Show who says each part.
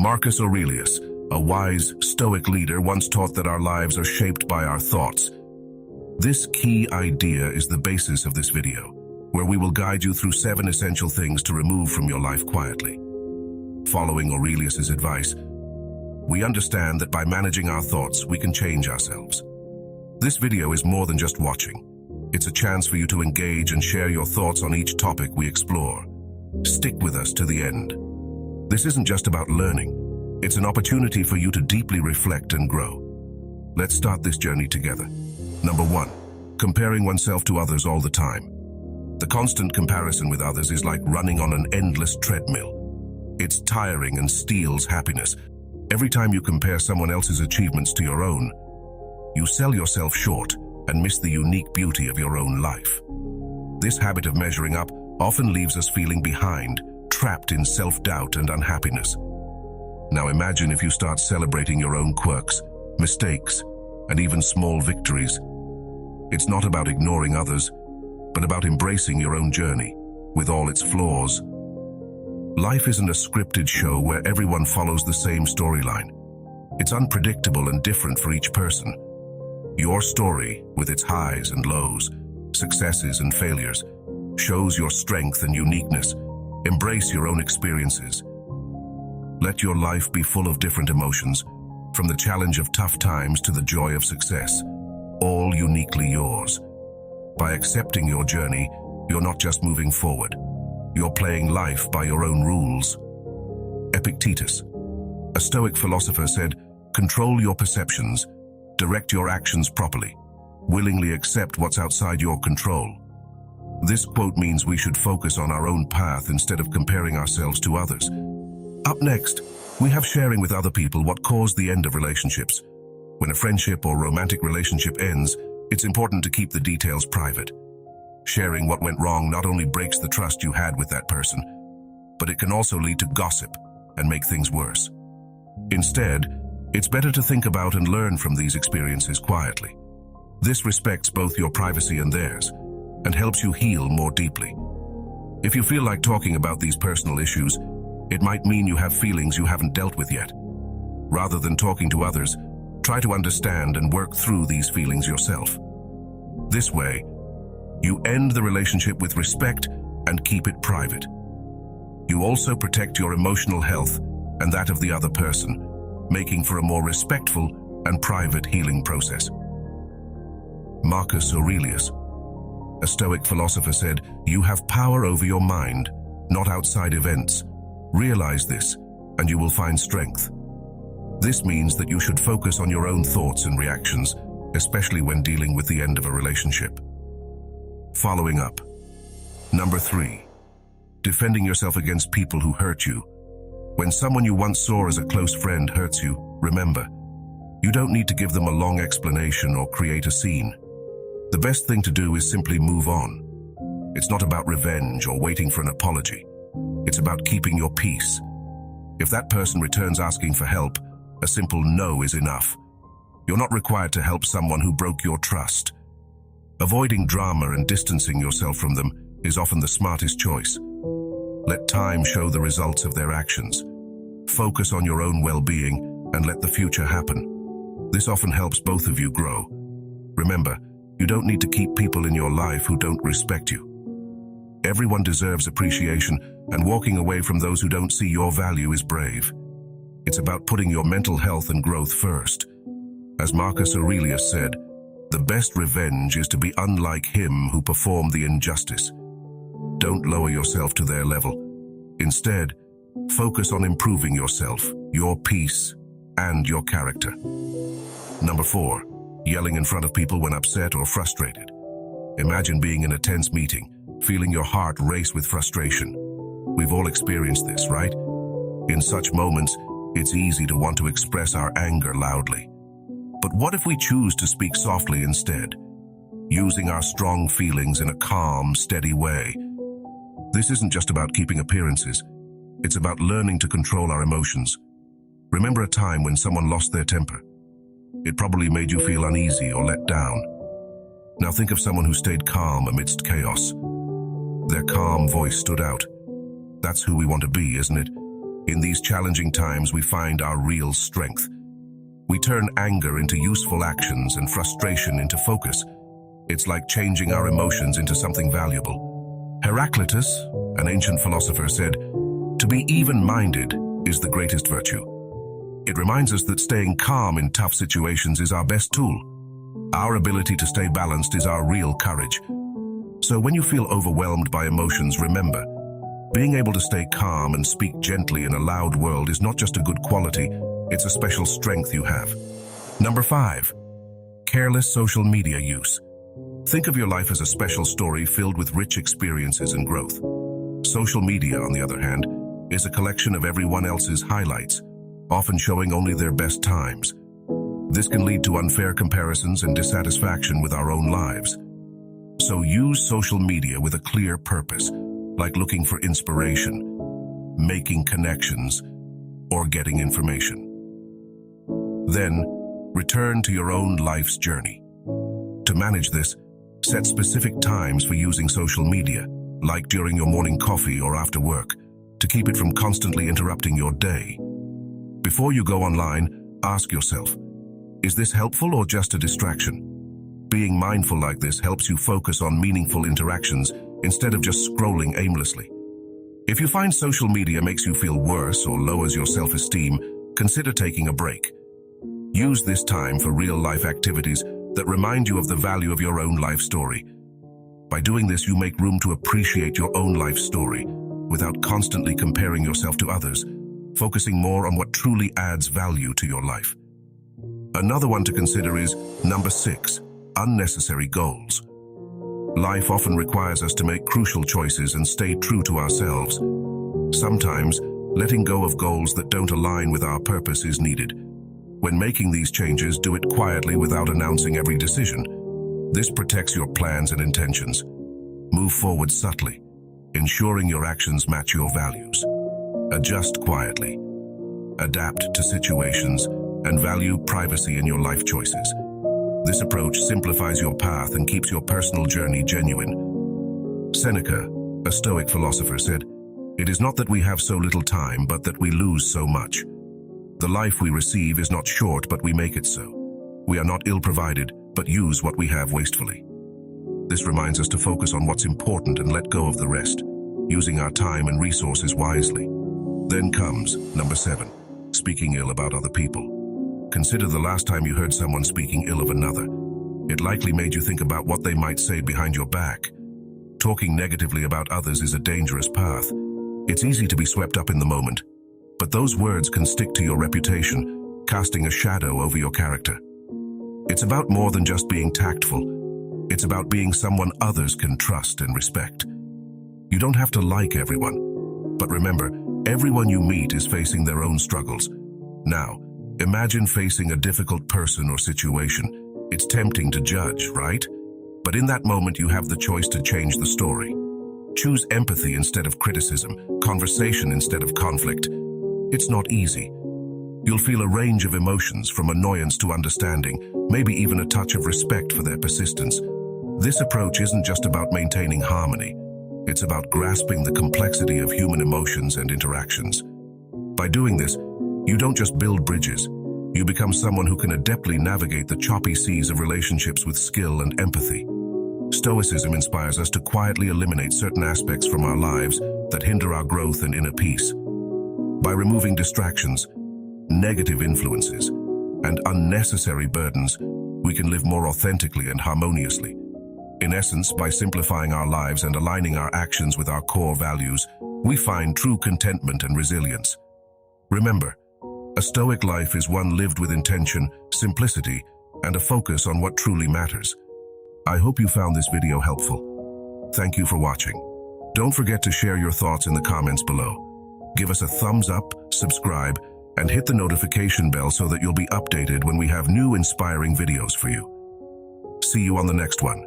Speaker 1: Marcus Aurelius, a wise Stoic leader, once taught that our lives are shaped by our thoughts. This key idea is the basis of this video, where we will guide you through 7 essential things to remove from your life quietly. Following Aurelius's advice, we understand that by managing our thoughts, we can change ourselves. This video is more than just watching. It's a chance for you to engage and share your thoughts on each topic we explore. Stick with us to the end. This isn't just about learning. It's an opportunity for you to deeply reflect and grow. Let's start this journey together. Number 1, comparing oneself to others all the time. The constant comparison with others is like running on an endless treadmill. It's tiring and steals happiness. Every time you compare someone else's achievements to your own, you sell yourself short and miss the unique beauty of your own life. This habit of measuring up often leaves us feeling behind, trapped in self-doubt and unhappiness. Now imagine if you start celebrating your own quirks, mistakes, and even small victories. It's not about ignoring others, but about embracing your own journey, with all its flaws. Life isn't a scripted show where everyone follows the same storyline. It's unpredictable and different for each person. Your story, with its highs and lows, successes and failures, shows your strength and uniqueness. Embrace your own experiences. Let your life be full of different emotions, from the challenge of tough times to the joy of success, all uniquely yours. By accepting your journey, you're not just moving forward. You're playing life by your own rules. Epictetus, a Stoic philosopher, said, "Control your perceptions, direct your actions properly, willingly accept what's outside your control." This quote means we should focus on our own path instead of comparing ourselves to others. Up next, we have sharing with other people what caused the end of relationships. When a friendship or romantic relationship ends, it's important to keep the details private. Sharing what went wrong not only breaks the trust you had with that person, but it can also lead to gossip and make things worse. Instead, it's better to think about and learn from these experiences quietly. This respects both your privacy and theirs, and helps you heal more deeply. If you feel like talking about these personal issues, it might mean you have feelings you haven't dealt with yet. Rather than talking to others, try to understand and work through these feelings yourself. This way, you end the relationship with respect and keep it private. You also protect your emotional health and that of the other person, making for a more respectful and private healing process. Marcus Aurelius, a Stoic philosopher, said, "You have power over your mind, not outside events. Realize this, and you will find strength." This means that you should focus on your own thoughts and reactions, especially when dealing with the end of a relationship. Following up. Number 3, defending yourself against people who hurt you. When someone you once saw as a close friend hurts you, remember, you don't need to give them a long explanation or create a scene. The best thing to do is simply move on. It's not about revenge or waiting for an apology. It's about keeping your peace. If that person returns asking for help, a simple no is enough. You're not required to help someone who broke your trust. Avoiding drama and distancing yourself from them is often the smartest choice. Let time show the results of their actions. Focus on your own well-being and let the future happen. This often helps both of you grow. Remember, you don't need to keep people in your life who don't respect you. Everyone deserves appreciation, and walking away from those who don't see your value is brave. It's about putting your mental health and growth first. As Marcus Aurelius said, "The best revenge is to be unlike him who performed the injustice." Don't lower yourself to their level. Instead, focus on improving yourself, your peace, and your character. Number 4, yelling in front of people when upset or frustrated. Imagine being in a tense meeting, feeling your heart race with frustration. We've all experienced this, right? In such moments, it's easy to want to express our anger loudly. But what if we choose to speak softly instead, using our strong feelings in a calm, steady way? This isn't just about keeping appearances. It's about learning to control our emotions. Remember a time when someone lost their temper. It probably made you feel uneasy or let down. Now think of someone who stayed calm amidst chaos. Their calm voice stood out. That's who we want to be, isn't it? In these challenging times, we find our real strength. We turn anger into useful actions and frustration into focus. It's like changing our emotions into something valuable. Heraclitus, an ancient philosopher, said, "To be even-minded is the greatest virtue." It reminds us that staying calm in tough situations is our best tool. Our ability to stay balanced is our real courage. So when you feel overwhelmed by emotions, remember, being able to stay calm and speak gently in a loud world is not just a good quality, it's a special strength you have. Number 5, careless social media use. Think of your life as a special story filled with rich experiences and growth. Social media, on the other hand, is a collection of everyone else's highlights, often showing only their best times. This can lead to unfair comparisons and dissatisfaction with our own lives. So use social media with a clear purpose, like looking for inspiration, making connections, or getting information. Then, return to your own life's journey. To manage this, set specific times for using social media, like during your morning coffee or after work, to keep it from constantly interrupting your day. Before you go online, ask yourself, is this helpful or just a distraction? Being mindful like this helps you focus on meaningful interactions instead of just scrolling aimlessly. If you find social media makes you feel worse or lowers your self-esteem, consider taking a break. Use this time for real-life activities that remind you of the value of your own life story. By doing this, you make room to appreciate your own life story without constantly comparing yourself to others, focusing more on what truly adds value to your life. Another one to consider is number 6, unnecessary goals. Life often requires us to make crucial choices and stay true to ourselves. Sometimes, letting go of goals that don't align with our purpose is needed. When making these changes, do it quietly without announcing every decision. This protects your plans and intentions. Move forward subtly, ensuring your actions match your values. Adjust quietly. Adapt to situations and value privacy in your life choices. This approach simplifies your path and keeps your personal journey genuine. Seneca, a Stoic philosopher, said, "It is not that we have so little time, but that we lose so much." The life we receive is not short, but we make it so. We are not ill-provided, but use what we have wastefully. This reminds us to focus on what's important and let go of the rest, using our time and resources wisely. Then comes number 7, speaking ill about other people. Consider the last time you heard someone speaking ill of another. It likely made you think about what they might say behind your back. Talking negatively about others is a dangerous path. It's easy to be swept up in the moment, but those words can stick to your reputation, casting a shadow over your character. It's about more than just being tactful. It's about being someone others can trust and respect. You don't have to like everyone, but remember, everyone you meet is facing their own struggles. Now, imagine facing a difficult person or situation. It's tempting to judge, right? But in that moment, you have the choice to change the story. Choose empathy instead of criticism, conversation instead of conflict. It's not easy. You'll feel a range of emotions from annoyance to understanding, maybe even a touch of respect for their persistence. This approach isn't just about maintaining harmony. It's about grasping the complexity of human emotions and interactions. By doing this, you don't just build bridges. You become someone who can adeptly navigate the choppy seas of relationships with skill and empathy. Stoicism inspires us to quietly eliminate certain aspects from our lives that hinder our growth and inner peace. By removing distractions, negative influences, and unnecessary burdens, we can live more authentically and harmoniously. In essence, by simplifying our lives and aligning our actions with our core values, we find true contentment and resilience. Remember, a Stoic life is one lived with intention, simplicity, and a focus on what truly matters. I hope you found this video helpful. Thank you for watching. Don't forget to share your thoughts in the comments below. Give us a thumbs up, subscribe, and hit the notification bell so that you'll be updated when we have new inspiring videos for you. See you on the next one.